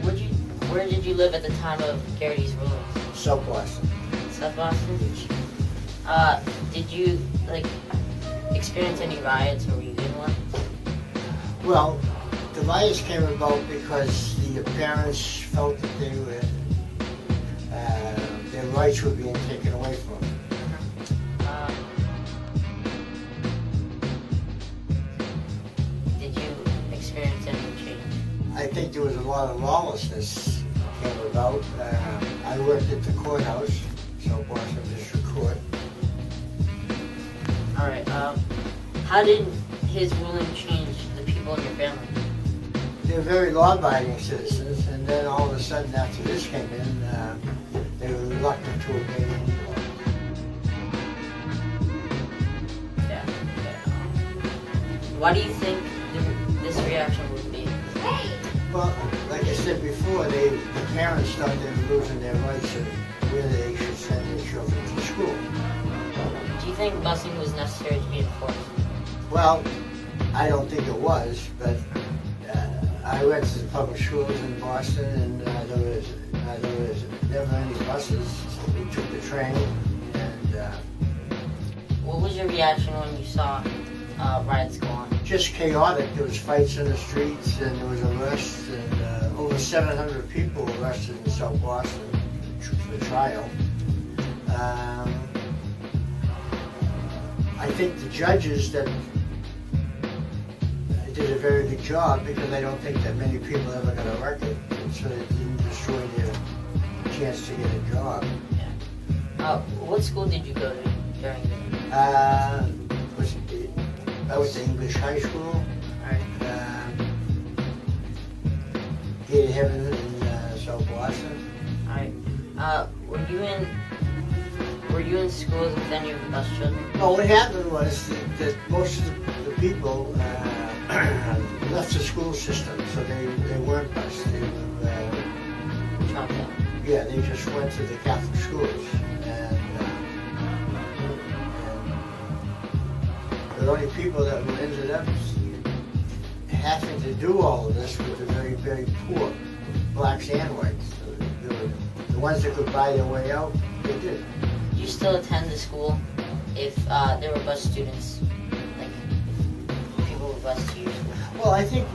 Would you, where did you live at the time of Garrity's rulings? South Boston. South Boston? Did you, experience any riots, or were you in one? Well, the riots came about because the parents felt that their rights were being taken away from them. Did you experience any change? I think there was a lot of lawlessness came about. I worked at the courthouse, South Boston District Court. Alright, how did his ruling change the people in your family? They're very law-abiding citizens, and then all of a sudden after this came in, they were reluctant to obey any law. Yeah. Why do you think this reaction would be? Well, like I said before, the parents thought they were losing their rights of where they should send their children to school. Do you think busing was necessary to be enforced? Well, I don't think it was, but I went to the public schools in Boston, and there was never any buses. So we took the train, and What was your reaction when you saw riots go on? just chaotic. There was fights in the streets, and there was arrests, and over 700 people arrested in South Boston for trial. I think the judges that did a very good job, because I don't think that many people ever got a record, so it didn't destroy their chance to get a job. Yeah. What school did you go to during the? I went to English High School, Alright. Gate of Heaven in South Boston. Alright. Were you in schools with any of the bus children? Well, what happened was that most of the people left the school system, so they weren't bused. They were, Dropped out. yeah, they just went to the Catholic schools. And the only people that ended up having to do all of this were the very, very poor, blacks and whites. The ones that could buy their way out, they did. Do you still attend the school if there were bus students, if people were bused to your school? Well, I think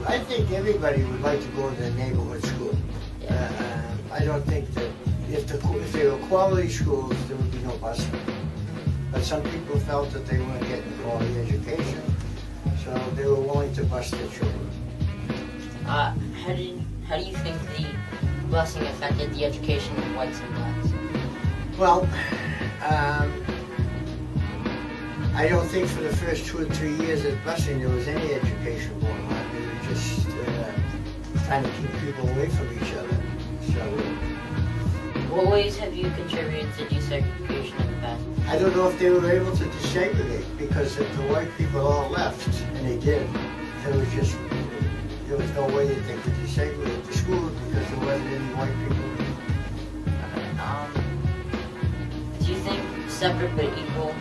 everybody would like to go to their neighborhood school. Yeah. I don't think that if they were quality schools, there would be no busing. But some people felt that they weren't getting quality education, so they were willing to bus their children. How do you think the busing affected the education of whites and blacks? Well, I don't think for the first 2 or 3 years of busing there was any education going on. They were just trying to keep people away from each other. So What ways have you contributed to desegregation in the past? I don't know if they were able to desegregate, because if the white people all left, and they did, there was no way that they could desegregate the schools because there wasn't any white people. Do you think separate but equal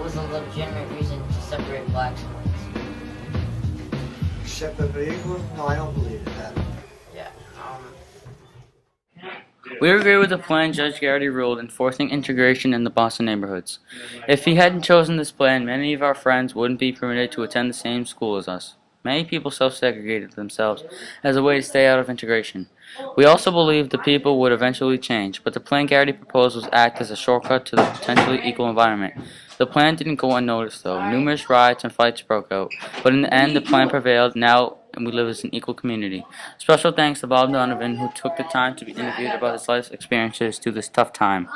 was a legitimate reason to separate blacks and whites? Separate but equal? No, I don't believe in that. Yeah. We agree with the plan Judge Garrity ruled enforcing integration in the Boston neighborhoods. If he hadn't chosen this plan, many of our friends wouldn't be permitted to attend the same school as us. Many people self-segregated themselves as a way to stay out of integration. We also believe the people would eventually change, but the plan Garrity proposed was act as a shortcut to the potentially equal environment. The plan didn't go unnoticed though. Numerous riots and fights broke out, but in the end the plan prevailed now and we live as an equal community. Special thanks to Bob Donovan, who took the time to be interviewed about his life experiences through this tough time.